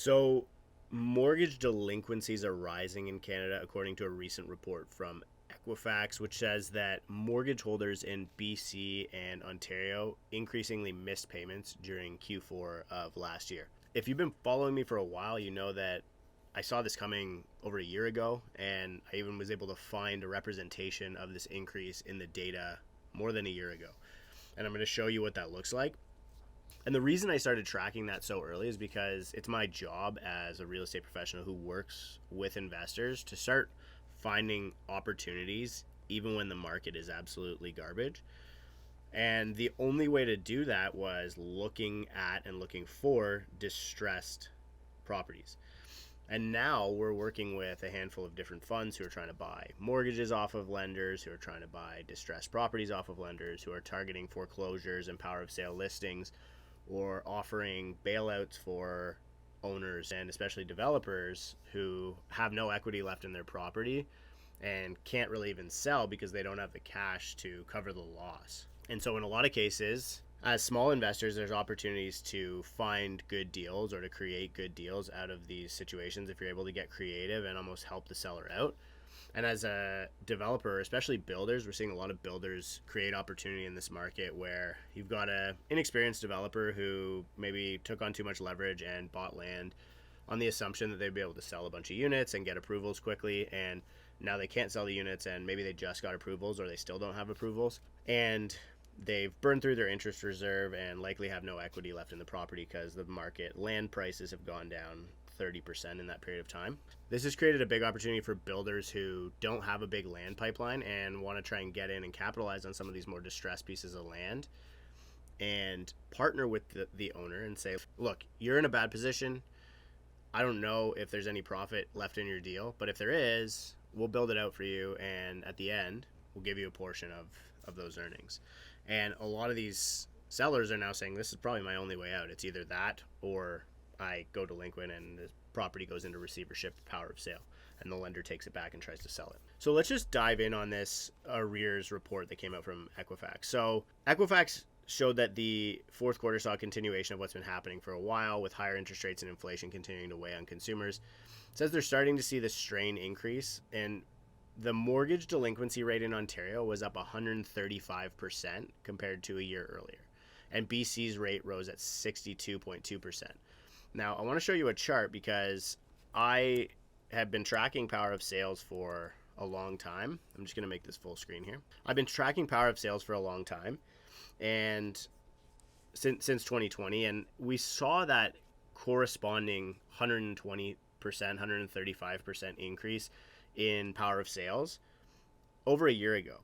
So, mortgage delinquencies are rising in Canada, according to a recent report from Equifax, which says that mortgage holders in BC and Ontario increasingly missed payments during Q4 of last year. If you've been following me for a while, you know that I saw this coming over a year ago, and I even was able to find a representation of this increase in the data more than a year ago. And I'm going to show you what that looks like. And the reason I started tracking that so early is because it's my job as a real estate professional who works with investors to start finding opportunities even when the market is absolutely garbage. And the only way to do that was looking at and looking for distressed properties. And now we're working with a handful of different funds who are trying to buy mortgages off of lenders, who are trying to buy distressed properties off of lenders, who are targeting foreclosures and power of sale listings, or offering bailouts for owners and especially developers who have no equity left in their property and can't really even sell because they don't have the cash to cover the loss. And so in a lot of cases, as small investors, there's opportunities to find good deals or to create good deals out of these situations if you're able to get creative and almost help the seller out. And as a developer, especially builders, we're seeing a lot of builders create opportunity in this market where you've got an inexperienced developer who maybe took on too much leverage and bought land on the assumption that they'd be able to sell a bunch of units and get approvals quickly. And now they can't sell the units, and maybe they just got approvals or they still don't have approvals. And they've burned through their interest reserve and likely have no equity left in the property because the market land prices have gone down 30% in that period of time. This has created a big opportunity for builders who don't have a big land pipeline and want to try and get in and capitalize on some of these more distressed pieces of land and partner with the owner and say, look, you're in a bad position. I don't know if there's any profit left in your deal, but if there is, we'll build it out for you, and at the end, we'll give you a portion of those earnings. And a lot of these sellers are now saying, this is probably my only way out. It's either that or I go delinquent and the property goes into receivership, power of sale, and the lender takes it back and tries to sell it. So let's just dive in on this arrears report that came out from Equifax. So Equifax showed that the fourth quarter saw a continuation of what's been happening for a while, with higher interest rates and inflation continuing to weigh on consumers. It says they're starting to see the strain increase, and the mortgage delinquency rate in Ontario was up 135% compared to a year earlier, and BC's rate rose at 62.2%. Now, I want to show you a chart because I have been tracking power of sales for a long time. I'm just going to make this full screen here. I've been tracking power of sales for a long time, and since 2020, and we saw that corresponding 120%, 135% increase in power of sales over a year ago.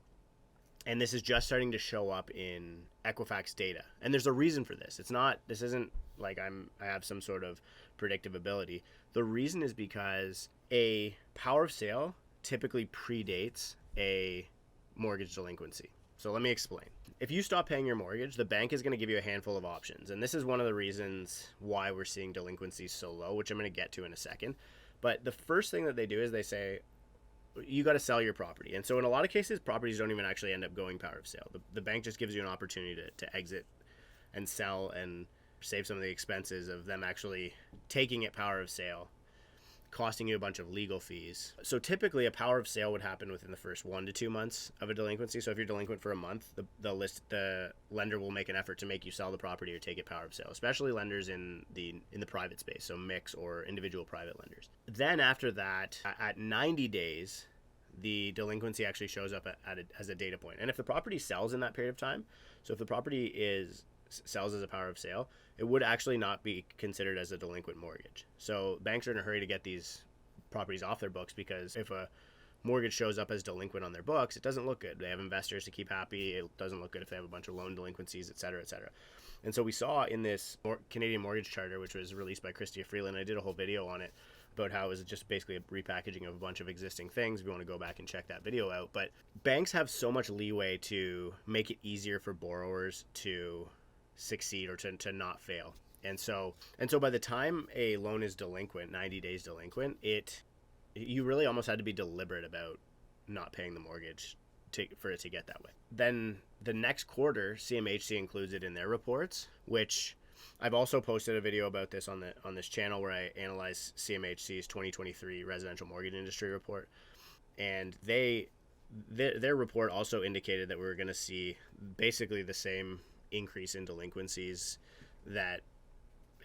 And this is just starting to show up in Equifax data. And there's a reason for this. This isn't like I have some sort of predictive ability. The reason is because a power of sale typically predates a mortgage delinquency. So let me explain. If you stop paying your mortgage, the bank is going to give you a handful of options. And this is one of the reasons why we're seeing delinquencies so low, which I'm going to get to in a second. But the first thing that they do is they say, you got to sell your property. And so in a lot of cases, properties don't even actually end up going power of sale. The bank just gives you an opportunity to exit and sell and save some of the expenses of them actually taking it power of sale, costing you a bunch of legal fees. So typically a power of sale would happen within the first 1 to 2 months of a delinquency. So if you're delinquent for a month, the lender will make an effort to make you sell the property or take it power of sale, especially lenders in the private space, so mix or individual private lenders. Then after that, at 90 days, the delinquency actually shows up as a data point. And if the property sells in that period of time, so if the property sells as a power of sale, it would actually not be considered as a delinquent mortgage. So banks are in a hurry to get these properties off their books, because if a mortgage shows up as delinquent on their books, it doesn't look good. They have investors to keep happy. It doesn't look good if they have a bunch of loan delinquencies, et cetera, et cetera. And so we saw in this Canadian Mortgage Charter, which was released by Chrystia Freeland, I did a whole video on it about how it was just basically a repackaging of a bunch of existing things. If you want to go back and check that video out. But banks have so much leeway to make it easier for borrowers to succeed or to not fail. And so by the time a loan is delinquent, 90 days delinquent, you really almost had to be deliberate about not paying the mortgage for it to get that way. Then the next quarter, CMHC includes it in their reports, which I've also posted a video about this on this channel where I analyze CMHC's 2023 residential mortgage industry report, and their report also indicated that we were going to see basically the same increase in delinquencies that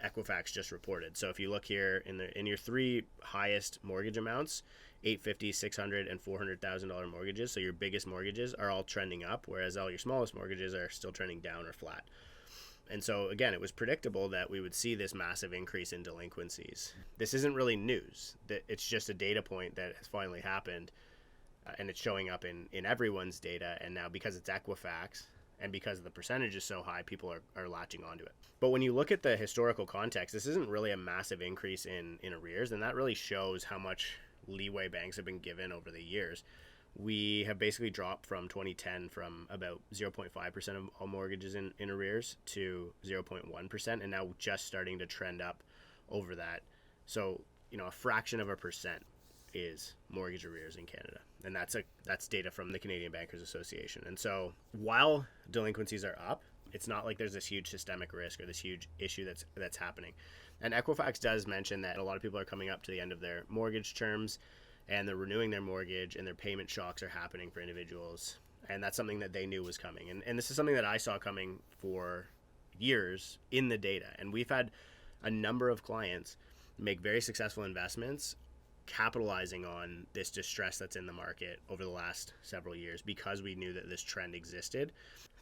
Equifax just reported. So if you look here in your three highest mortgage amounts, $850, $600, and $400,000 mortgages, so your biggest mortgages are all trending up, whereas all your smallest mortgages are still trending down or flat. And so again, it was predictable that we would see this massive increase in delinquencies. This isn't really news. It's just a data point that has finally happened, and it's showing up in everyone's data. And now because it's Equifax and because the percentage is so high, people are latching onto it. But when you look at the historical context, this isn't really a massive increase in arrears, and that really shows how much leeway banks have been given over the years. We have basically dropped from 2010 from about 0.5% of all mortgages in arrears to 0.1%, and now just starting to trend up over that. So, a fraction of a percent is mortgage arrears in Canada, and that's data from the Canadian Bankers Association. And so while delinquencies are up, it's not like there's this huge systemic risk or this huge issue that's happening. And Equifax does mention that a lot of people are coming up to the end of their mortgage terms, and they're renewing their mortgage, and their payment shocks are happening for individuals, and that's something that they knew was coming. And this is something that I saw coming for years in the data, and we've had a number of clients make very successful investments capitalizing on this distress that's in the market over the last several years because we knew that this trend existed.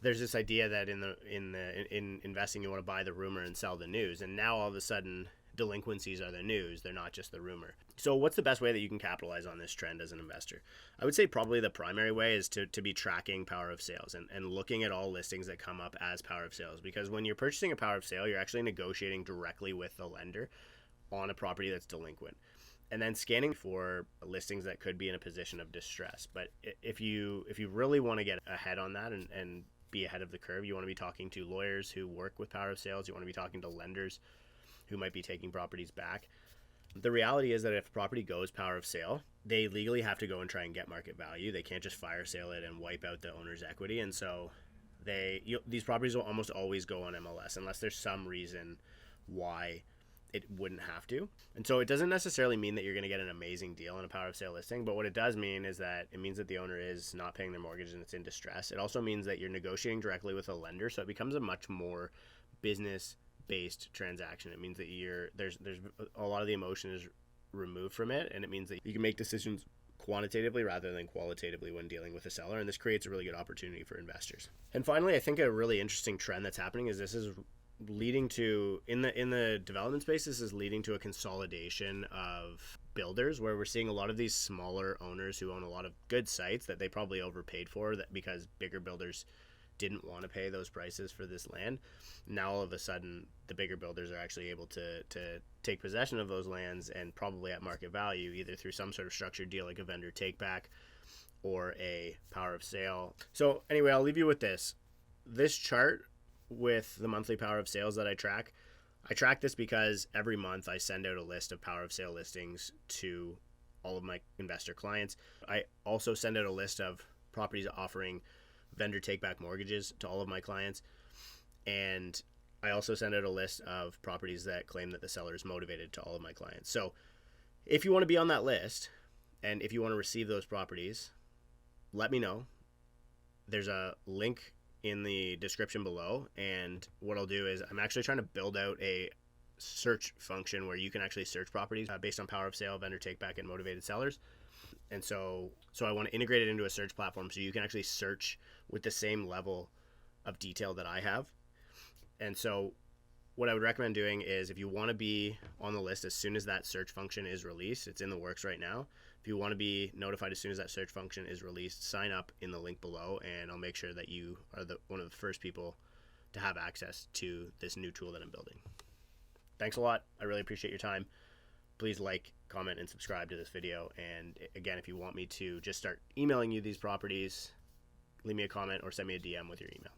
There's this idea that in investing you want to buy the rumor and sell the news, and now all of a sudden delinquencies are the news, they're not just the rumor. So what's the best way that you can capitalize on this trend as an investor? I would say probably the primary way is to be tracking power of sales and looking at all listings that come up as power of sales, because when you're purchasing a power of sale, you're actually negotiating directly with the lender on a property that's delinquent, and then scanning for listings that could be in a position of distress. But if you really want to get ahead on that and be ahead of the curve, you want to be talking to lawyers who work with power of sales. You want to be talking to lenders who might be taking properties back. The reality is that if a property goes power of sale, they legally have to go and try and get market value. They can't just fire sale it and wipe out the owner's equity. And so these properties will almost always go on MLS unless there's some reason why it wouldn't have to. And so it doesn't necessarily mean that you're going to get an amazing deal on a power of sale listing, but what it does mean is that it means that the owner is not paying their mortgage and it's in distress. It also means that you're negotiating directly with a lender, so it becomes a much more business-based transaction. It means that there's a lot of the emotion is removed from it, and it means that you can make decisions quantitatively rather than qualitatively when dealing with a seller, and this creates a really good opportunity for investors. And finally, I think a really interesting trend that's happening is this is leading to, in the development space, this is leading to a consolidation of builders, where we're seeing a lot of these smaller owners who own a lot of good sites that they probably overpaid for, that because bigger builders didn't want to pay those prices for this land. Now all of a sudden the bigger builders are actually able to take possession of those lands, and probably at market value, either through some sort of structured deal like a vendor take back or a power of sale. So anyway, I'll leave you with this chart with the monthly power of sales that I track. I track this because every month I send out a list of power of sale listings to all of my investor clients. I also send out a list of properties offering vendor take back mortgages to all of my clients. And I also send out a list of properties that claim that the seller is motivated to all of my clients. So if you want to be on that list and if you want to receive those properties, let me know. There's a link in the description below, and what I'll do is I'm actually trying to build out a search function where you can actually search properties based on power of sale, vendor take back, and motivated sellers. And so I want to integrate it into a search platform so you can actually search with the same level of detail that I have. And so what I would recommend doing is, if you want to be on the list as soon as that search function is released, it's in the works right now. If you want to be notified as soon as that search function is released, sign up in the link below, and I'll make sure that you are one of the first people to have access to this new tool that I'm building. Thanks a lot. I really appreciate your time. Please like, comment, and subscribe to this video. And again, if you want me to just start emailing you these properties, leave me a comment or send me a DM with your email.